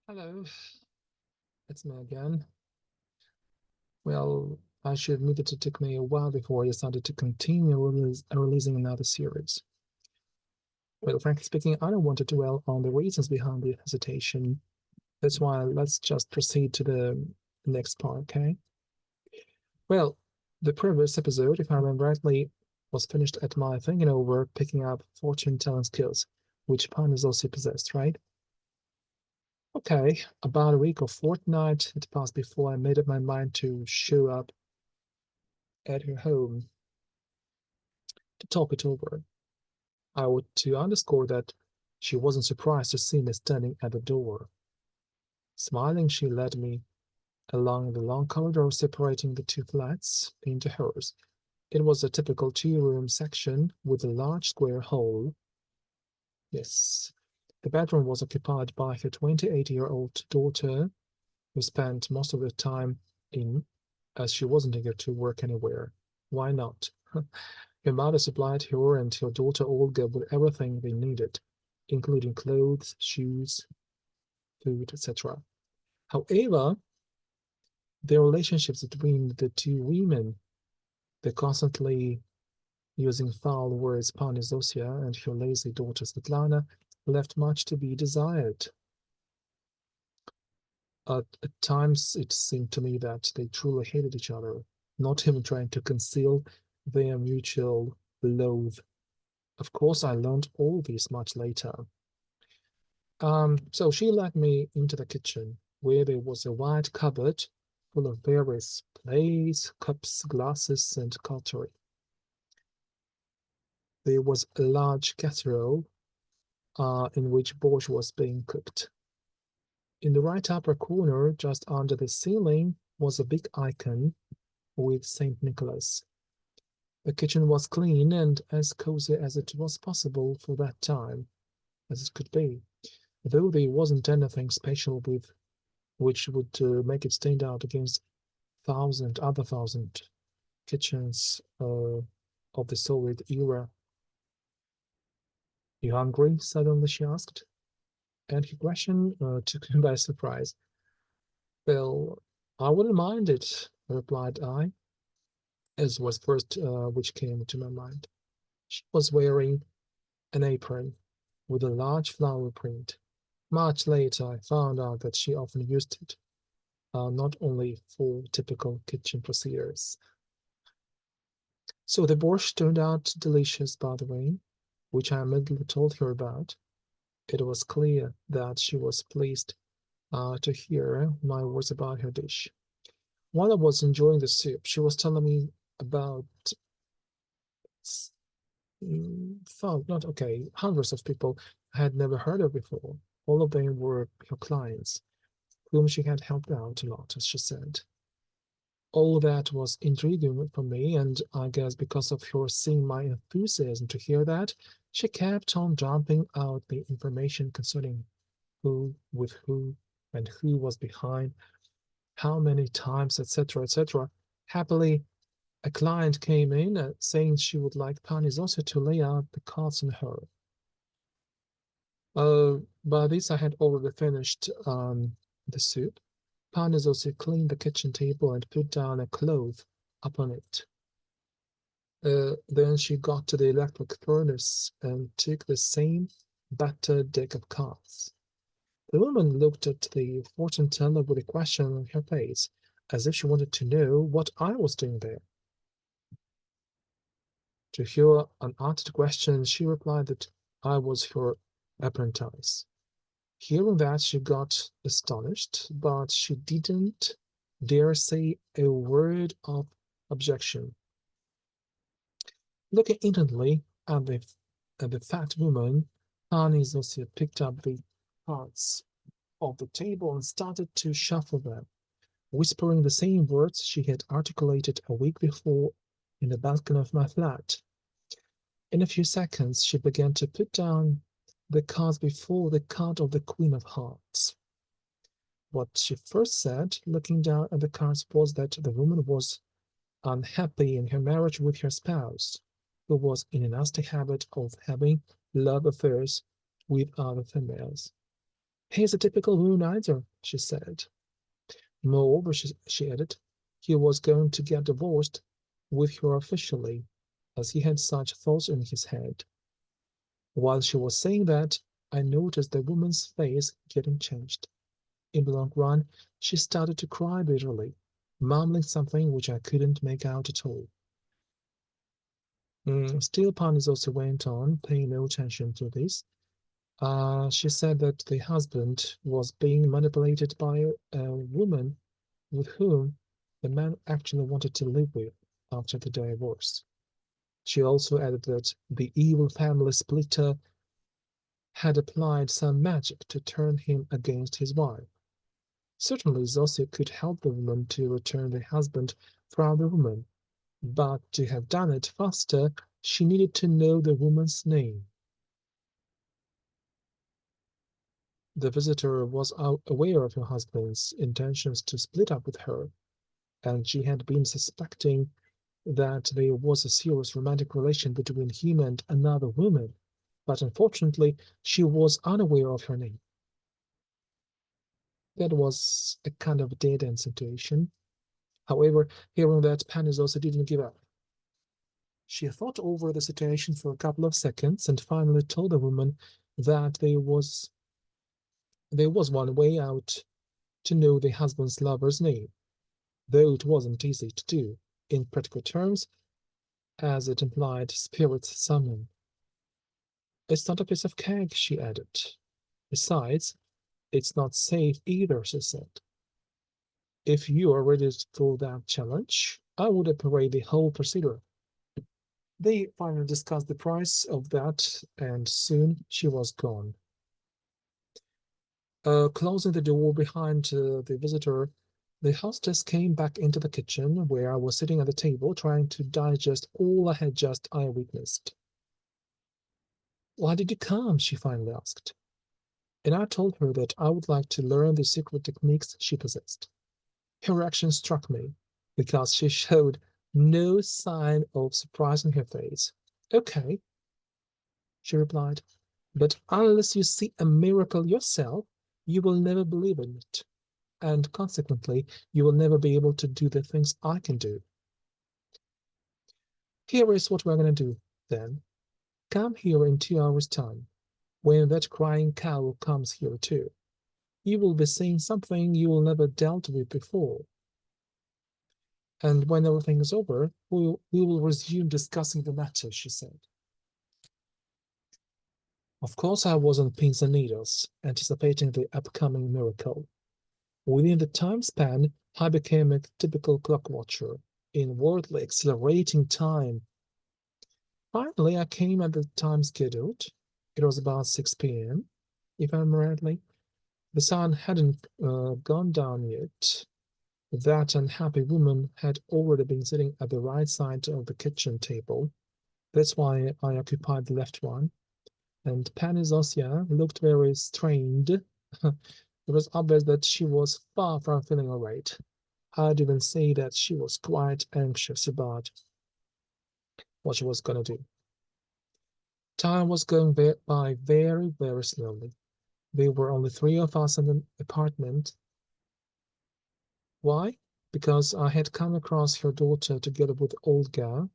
Hello, it's me again. Well, I should admit that it took me a while before I decided to continue releasing another series. Well, frankly speaking, I don't want to dwell on the reasons behind the hesitation. That's why let's just proceed to the next part, okay? Well, the previous episode, if I remember rightly, was finished at my thinking over picking up fortune-telling skills, which Panny Zosya possessed, right? Okay, about a week or fortnight had passed before I made up my mind to show up at her home to talk it over. I would to underscore that she wasn't surprised to see me standing at the door. Smiling, she led me along the long corridor separating the two flats into hers. It was a typical two-room section with a large square hall. Yes, the bedroom was occupied by her 28-year-old daughter, who spent most of the time in, as she wasn't eager to work anywhere. Why not? Her mother supplied her and her daughter Olga with everything they needed, including clothes, shoes, food, etc. However, the relationships between the two women, the constantly using foul words Panny Zosya and her lazy daughter Svetlana, left much to be desired. At times, it seemed to me that they truly hated each other, not even trying to conceal their mutual loathe. Of course, I learned all this much later. So she led me into the kitchen, where there was a wide cupboard full of various plates, cups, glasses, and cutlery. There was a large casserole in which borscht was being cooked. In the right upper corner, just under the ceiling, was a big icon with St. Nicholas. The kitchen was clean and as cozy as it was possible for that time, as it could be, though there wasn't anything special with which would make it stand out against thousand kitchens of the Soviet era. You hungry? Suddenly she asked, and her question took him by surprise. Well, I wouldn't mind it, replied I, as was first which came to my mind. She was wearing an apron with a large flower print. Much later, I found out that she often used it, not only for typical kitchen procedures. So the borscht turned out delicious, by the way, which I immediately told her about. It was clear that she was pleased to hear my words about her dish. While I was enjoying the soup, she was telling me about not okay, hundreds of people I had never heard of before. All of them were her clients, whom she had helped out a lot, as she said. All that was intriguing for me, and I guess because of her seeing my enthusiasm to hear that, she kept on dumping out the information concerning who with who and who was behind, how many times, etc., etc. Happily, a client came in saying she would like Panny Zosya to lay out the cards on her. By this, I had already finished the soup. Panny Zosya cleaned the kitchen table and put down a cloth upon it. Then she got to the electric furnace and took the same battered deck of cards. The woman looked at the fortune teller with a question on her face, as if she wanted to know what I was doing there. To her unanswered question, she replied that I was her apprentice. Hearing that, she got astonished, but she didn't dare say a word of objection. Looking intently at the fat woman, Panny Zosya picked up the cards of the table and started to shuffle them, whispering the same words she had articulated a week before in the balcony of my flat. In a few seconds, she began to put down the cards before the card of the Queen of Hearts. What she first said, looking down at the cards, was that the woman was unhappy in her marriage with her spouse, who was in a nasty habit of having love affairs with other females. He's a typical womanizer, she said. Moreover, she added, he was going to get divorced with her officially, as he had such thoughts in his head. While she was saying that, I noticed the woman's face getting changed. In the long run, she started to cry bitterly, mumbling something which I couldn't make out at all. Still, Panny Zosya went on, paying no attention to this. She said that the husband was being manipulated by a woman with whom the man actually wanted to live with after the divorce. She also added that the evil family splitter had applied some magic to turn him against his wife. Certainly, Zosya could help the woman to return the husband from the woman, but to have done it faster, she needed to know the woman's name. The visitor was aware of her husband's intentions to split up with her, and she had been suspecting that there was a serious romantic relation between him and another woman, but unfortunately, she was unaware of her name. That was a kind of dead-end situation. However, hearing that, Panny Zosya didn't give up. She thought over the situation for a couple of seconds and finally told the woman that there was one way out to know the husband's lover's name, though it wasn't easy to do, in practical terms, as it implied spirit summon. It's not a piece of cake, she added. Besides, it's not safe either, she said. If you are ready for that challenge, I would operate the whole procedure. They finally discussed the price of that, and soon she was gone. Closing the door behind the visitor, the hostess came back into the kitchen where I was sitting at the table trying to digest all I had just witnessed. Why did you come? She finally asked. And I told her that I would like to learn the secret techniques she possessed. Her reaction struck me because she showed no sign of surprise in her face. Okay, she replied, but unless you see a miracle yourself, you will never believe in it, and consequently, you will never be able to do the things I can do. Here is what we're going to do, then. Come here in 2 hours' time, when that crying cow comes here too. You will be seeing something you will never dealt with before. And when everything is over, we will resume discussing the matter, she said. Of course, I was on pins and needles, anticipating the upcoming miracle. Within the time span, I became a typical clock watcher, inwardly accelerating time. Finally, I came at the time scheduled. It was about 6 p.m., if I remember rightly. The sun hadn't gone down yet. That unhappy woman had already been sitting at the right side of the kitchen table. That's why I occupied the left one. And Panny Zosya looked very strained. It was obvious that she was far from feeling all right. I'd even say that she was quite anxious about what she was going to do. Time was going by very, very slowly. There were only 3 of us in the apartment. Why? Because I had come across her daughter together with Olga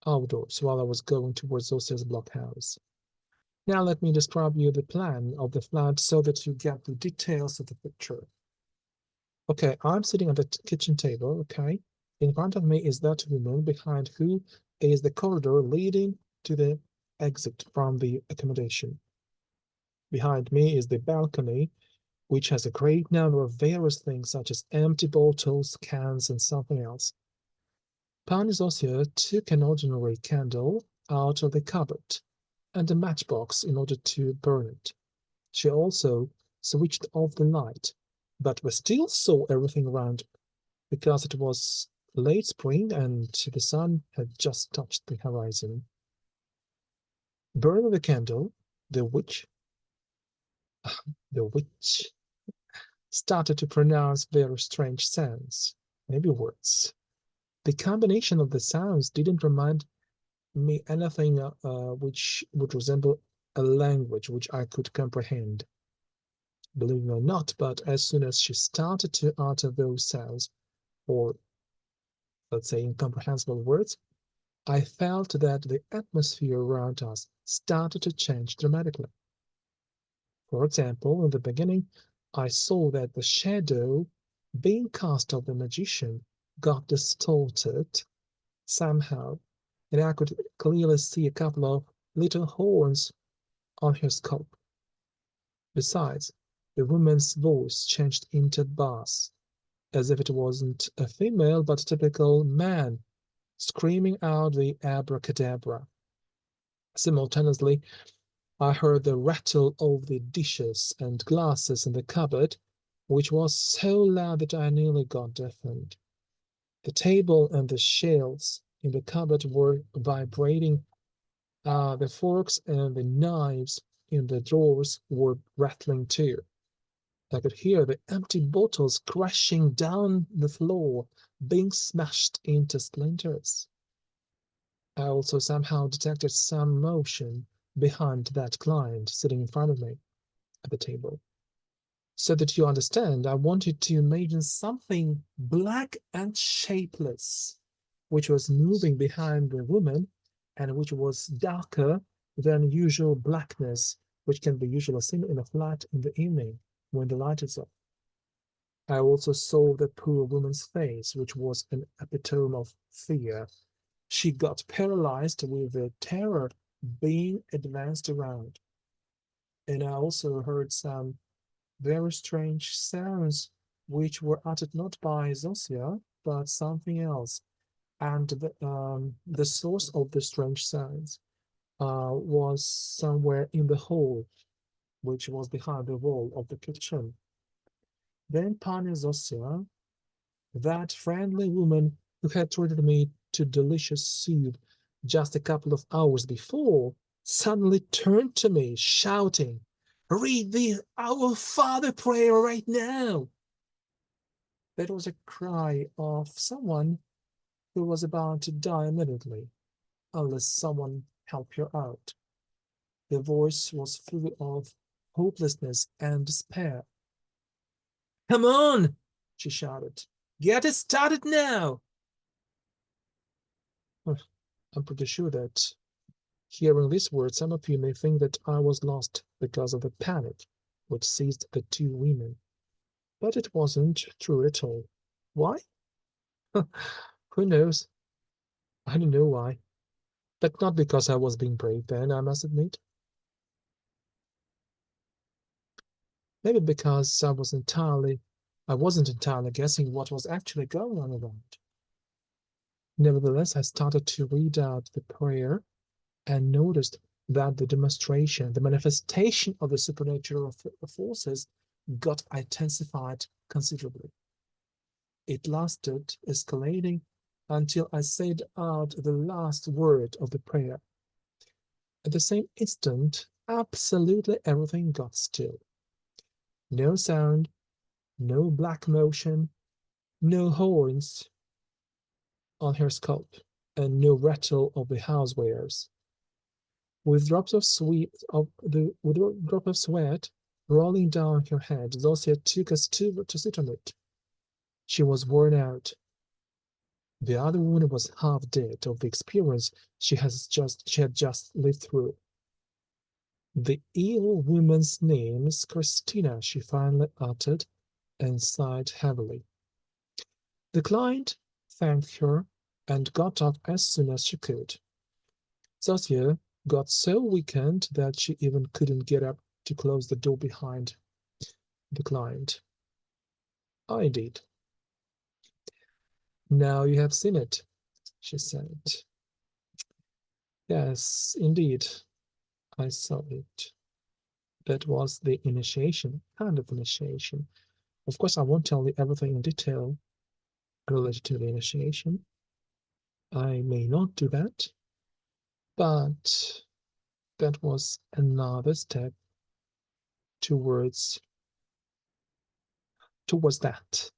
outdoors while I was going towards Zosya's blockhouse. Now let me describe you the plan of the flat so that you get the details of the picture. Okay, I'm sitting at the kitchen table, okay? In front of me is that woman behind who is the corridor leading to the exit from the accommodation. Behind me is the balcony, which has a great number of various things such as empty bottles, cans, and something else. Panny Zosya took an ordinary candle out of the cupboard and a matchbox in order to burn it. She also switched off the light, but we still saw everything around because it was late spring and the sun had just touched the horizon. Burning the candle, the witch started to pronounce very strange sounds, maybe words. The combination of the sounds didn't remind me anything which would resemble a language which I could comprehend. believe it or not, but as soon as she started to utter those sounds, or let's say incomprehensible words, I felt that the atmosphere around us started to change dramatically. For example, in the beginning, I saw that the shadow being cast of the magician got distorted somehow, and I could clearly see a couple of little horns on her scalp. Besides, the woman's voice changed into bass, as if it wasn't a female but a typical man screaming out the abracadabra. Simultaneously, I heard the rattle of the dishes and glasses in the cupboard, which was so loud that I nearly got deafened. The table and the shelves in the cupboard were vibrating. The forks and the knives in the drawers were rattling too. I could hear the empty bottles crashing down the floor, being smashed into splinters. I also somehow detected some motion behind that client sitting in front of me at the table. So that you understand, I wanted to imagine something black and shapeless, which was moving behind the woman and which was darker than usual blackness, which can be usually seen in a flat in the evening when the light is off. I also saw the poor woman's face, which was an epitome of fear. She got paralyzed with the terror being advanced around. And I also heard some very strange sounds which were uttered not by Zosya, but something else. And the source of the strange sounds was somewhere in the hall, which was behind the wall of the kitchen. Then Panny Zosya, that friendly woman who had treated me to delicious soup just a couple of hours before, suddenly turned to me, shouting, "Read the Our Father prayer right now." That was a cry of someone who was about to die immediately, unless someone helped her out. The voice was full of hopelessness and despair. "Come on," she shouted. "Get it started now." I'm pretty sure that hearing these words, some of you may think that I was lost because of the panic which seized the two women. But it wasn't true at all. Why? Who knows? I don't know why. But not because I was being brave then, I must admit. Maybe because I wasn't entirely guessing what was actually going on around. Nevertheless, I started to read out the prayer and noticed that the demonstration, the manifestation of the supernatural forces got intensified considerably. It lasted, escalating, until I said out the last word of the prayer. At the same instant, absolutely everything got still. No sound, no black motion, no horns on her scalp, and no rattle of the housewares. With drops of sweat rolling down her head, Zosya took us to sit on it. She was worn out. The other woman was half dead of the experience she had just lived through. The ill woman's name is Christina, she finally uttered and sighed heavily. The client thanked her and got up as soon as she could. Zosya got so weakened that she even couldn't get up to close the door behind the client. I did. "Now you have seen it," she said. "Yes, indeed, I saw it." That was the initiation, kind of initiation. Of course, I won't tell you everything in detail related to the initiation. I may not do that, but that was another step towards that.